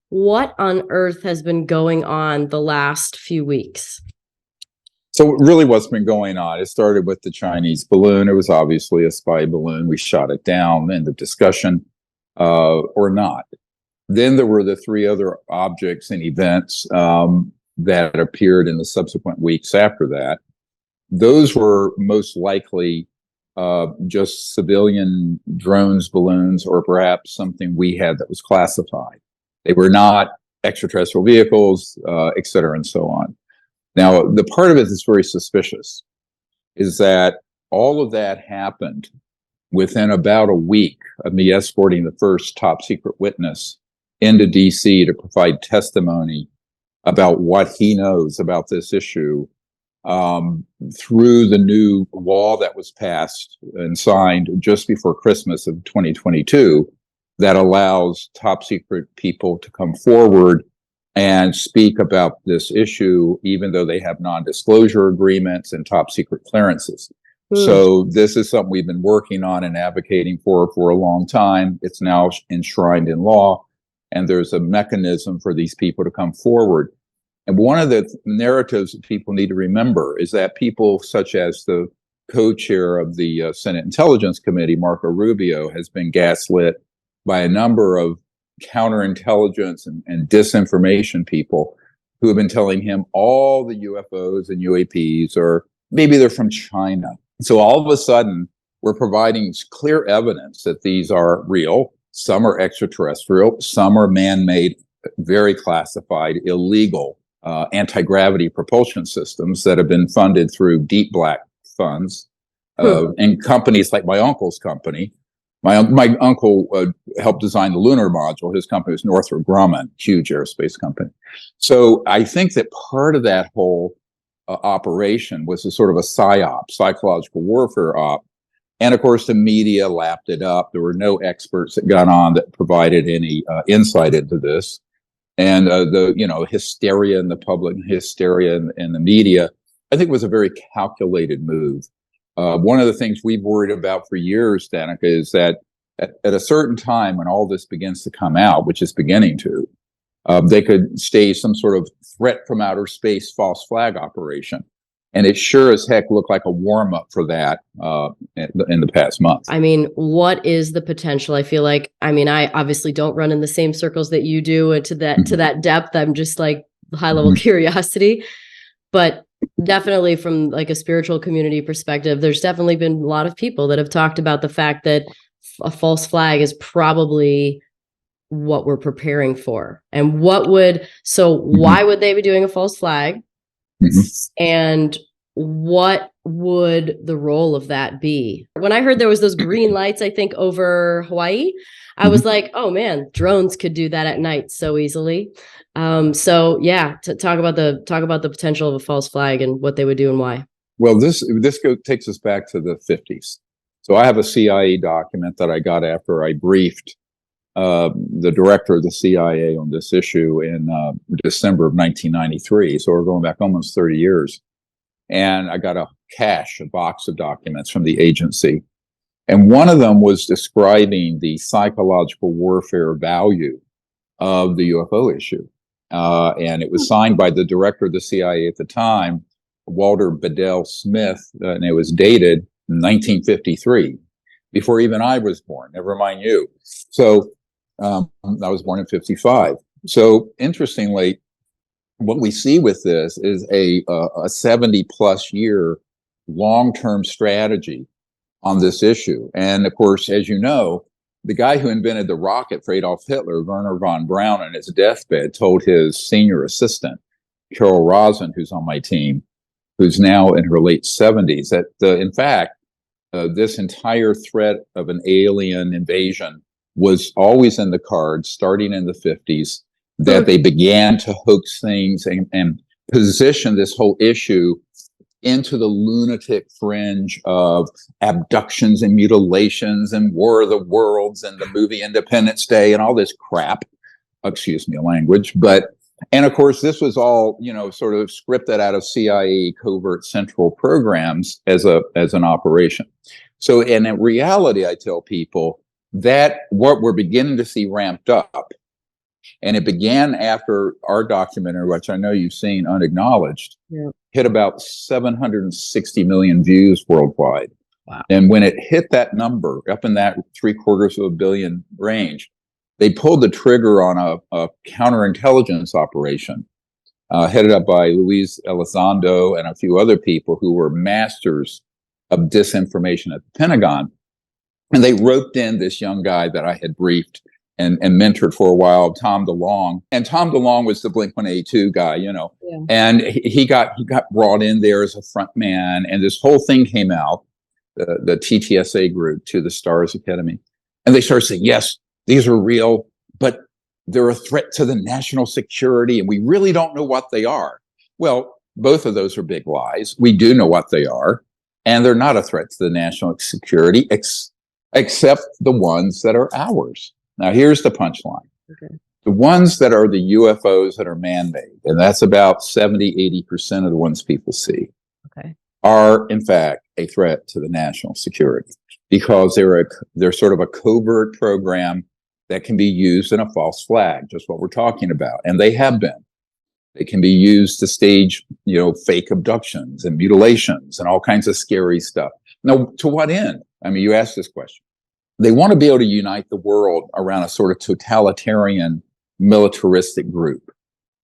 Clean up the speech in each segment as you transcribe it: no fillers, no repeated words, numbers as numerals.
What on earth has been going on the last few weeks? So really what's been going on, it started with the Chinese balloon. It was obviously a spy balloon. We shot it down, end of discussion, or not. Then there were the three other objects and events that appeared in the subsequent weeks after that. Those were most likely just civilian drones, balloons, or perhaps something we had that was classified. They were not extraterrestrial vehicles, et cetera, and so on. Now, the part of it that's very suspicious is that all of that happened within about a week of me escorting the first top secret witness into DC to provide testimony about what he knows about this issue through the new law that was passed and signed just before Christmas of 2022 that allows top secret people to come forward and speak about this issue, even though they have non-disclosure agreements and top secret clearances. So this is something we've been working on and advocating for a long time. It's now enshrined in law, and there's a mechanism for these people to come forward. And one of the narratives that people need to remember is that people such as the co-chair of the Senate Intelligence Committee, Marco Rubio, has been gaslit by a number of counterintelligence and disinformation people who have been telling him all the UFOs and UAPs, or maybe they're from China. So all of a sudden, we're providing clear evidence that these are real. Some are extraterrestrial, some are man-made, very classified, illegal anti-gravity propulsion systems that have been funded through deep black funds and companies like my uncle's company. My uncle helped design the lunar module. His company was Northrop Grumman, huge aerospace company. So I think that part of that whole operation was a sort of a PSYOP, psychological warfare op. And of course, the media lapped it up. There were no experts that got on that provided any insight into this. And the hysteria in the public, hysteria in the media, I think was a very calculated move. One of the things we've worried about for years, Danica, is that at a certain time when all this begins to come out, which is beginning to, they could stage some sort of threat from outer space false flag operation. And it sure as heck looked like a warm up for that in the past month. I mean, what is the potential? I feel like, I obviously don't run in the same circles that you do and to that depth. I'm just like high level curiosity, but definitely from like a spiritual community perspective, there's definitely been a lot of people that have talked about the fact that a false flag is probably what we're preparing for. And why would they be doing a false flag? And what would the role of that be? When I heard there was those green lights, I think over Hawaii, I was like, oh man, drones could do that at night so easily. So yeah, to talk about the potential of a false flag and what they would do and why. Well, this takes us back to the 50s. So I have a CIA document that I got after I briefed the director of the CIA on this issue in December of 1993. So we're going back almost 30 years. And I got a box of documents from the agency. And one of them was describing the psychological warfare value of the UFO issue. And it was signed by the director of the CIA at the time, Walter Bedell Smith, and it was dated 1953, before even I was born, never mind you. So I was born in 55. So interestingly, what we see with this is a 70 plus year long-term strategy on this issue. And of course, as you know, the guy who invented the rocket for Adolf Hitler, Werner von Braun, on his deathbed told his senior assistant, Carol Rosen, who's on my team, who's now in her late 70s, that in fact, this entire threat of an alien invasion was always in the cards, starting in the 50s, that they began to hoax things and position this whole issue into the lunatic fringe of abductions and mutilations and War of the Worlds and the movie Independence Day and all this crap. Excuse me, language. And of course, this was all, sort of scripted out of CIA covert central programs as an operation. So in reality, I tell people that what we're beginning to see ramped up And it began after our documentary, which I know you've seen, Unacknowledged, Yeah. hit about 760 million views worldwide. Wow. And when it hit that number, up in that 750 million range, they pulled the trigger on a counterintelligence operation headed up by Luis Elizondo and a few other people who were masters of disinformation at the Pentagon. And they roped in this young guy that I had briefed and mentored for a while, Tom DeLonge. And Tom DeLonge was the Blink-182 guy, you know. Yeah. And he got brought in there as a front man. And this whole thing came out, the TTSA group, to the Stars Academy. And they started saying, yes, these are real, but they're a threat to the national security, and we really don't know what they are. Well, both of those are big lies. We do know what they are, and they're not a threat to the national security, except the ones that are ours. Now, here's the punchline. Okay. The ones that are the UFOs that are man-made, and that's about 70, 80% of the ones people see, Okay. are, in fact, a threat to the national security because they're sort of a covert program that can be used in a false flag, just what we're talking about. And they have been. They can be used to stage, fake abductions and mutilations and all kinds of scary stuff. Now, to what end? I mean, you asked this question. They want to be able to unite the world around a sort of totalitarian, militaristic group.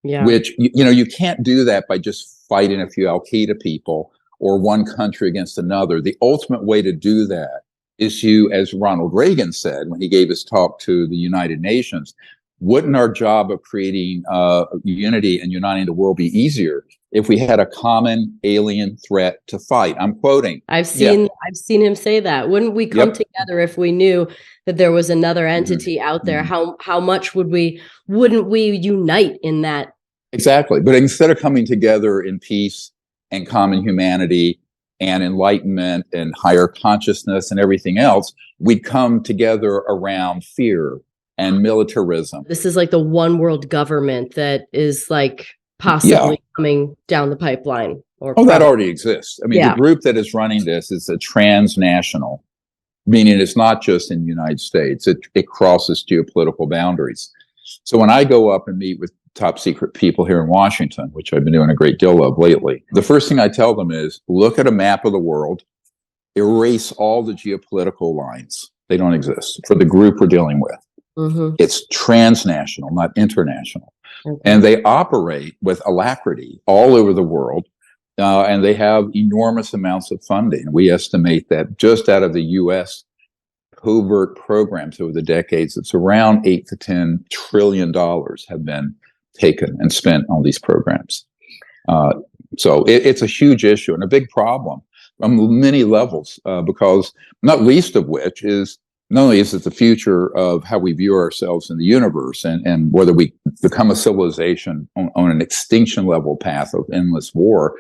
Yeah. Which, you can't do that by just fighting a few Al-Qaeda people or one country against another. The ultimate way to do that is to, as Ronald Reagan said when he gave his talk to the United Nations, wouldn't our job of creating unity and uniting the world be easier if we had a common alien threat to fight? I'm quoting. I've seen him say that. Wouldn't we come together if we knew that there was another entity out there? How much wouldn't we unite in that? Exactly. But instead of coming together in peace and common humanity and enlightenment and higher consciousness and everything else, we'd come together around fear and militarism. This is like the one world government that is like possibly coming down the pipeline. That already exists. I mean, the group that is running this is a transnational, meaning it's not just in the United States. It crosses geopolitical boundaries. So when I go up and meet with top secret people here in Washington, which I've been doing a great deal of lately, the first thing I tell them is look at a map of the world, erase all the geopolitical lines. They don't exist for the group we're dealing with. Mm-hmm. It's transnational, not international. Okay. And they operate with alacrity all over the world. And they have enormous amounts of funding. We estimate that just out of the U.S. covert programs over the decades, it's around $8 to $10 trillion have been taken and spent on these programs. So it's a huge issue and a big problem on many levels, because not least of which is not only is it the future of how we view ourselves in the universe and whether we become a civilization on an extinction level path of endless war,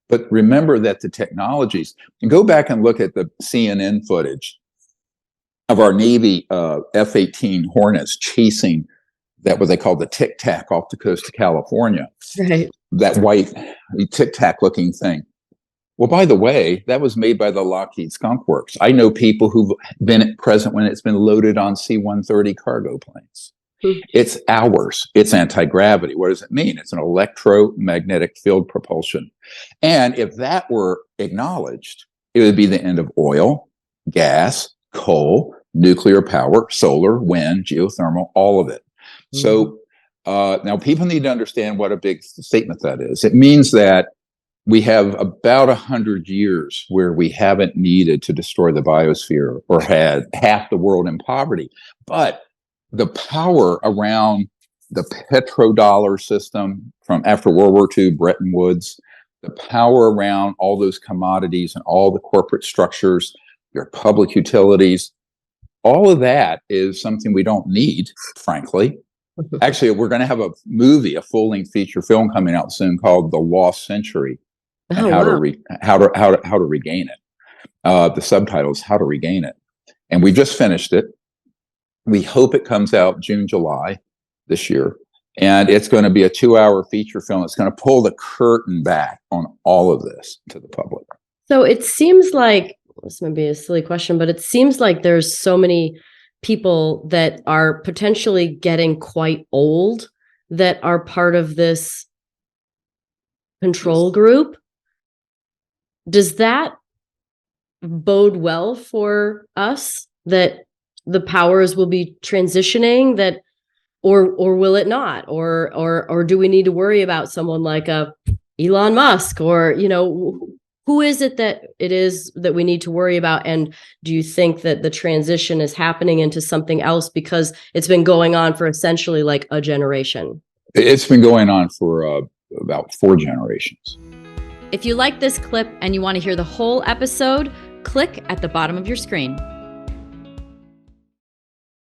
but remember that the technologies, and go back and look at the CNN footage of our Navy F-18 Hornets chasing that what they call the Tic Tac off the coast of California. Right. That white Tic Tac looking thing. Well, by the way, that was made by the Lockheed Skunk Works. I know people who've been present when it's been loaded on C-130 cargo planes. Mm-hmm. It's ours. It's anti-gravity. What does it mean? It's an electromagnetic field propulsion. And if that were acknowledged, it would be the end of oil, gas, coal, nuclear power, solar, wind, geothermal, all of it. Mm-hmm. So now people need to understand what a big statement that is. It means that we have about 100 years where we haven't needed to destroy the biosphere or had half the world in poverty. But the power around the petrodollar system from after World War II, Bretton Woods, the power around all those commodities and all the corporate structures, your public utilities, all of that is something we don't need, frankly. Actually, we're going to have a movie, a full-length feature film coming out soon called The Lost Century, and how to regain it. The subtitle is How to Regain It. And we just finished it. We hope it comes out June, July this year. And it's going to be a 2-hour feature film. It's going to pull the curtain back on all of this to the public. So it seems like, this might be a silly question, but it seems like there's so many people that are potentially getting quite old that are part of this control group. Does that bode well for us, that the powers will be transitioning, that or will it not? Or do we need to worry about someone like a Elon Musk, or, you know, who is it that we need to worry about? And do you think that the transition is happening into something else because it's been going on for essentially like a generation? It's been going on for about 4 generations. If you like this clip and you want to hear the whole episode, click at the bottom of your screen.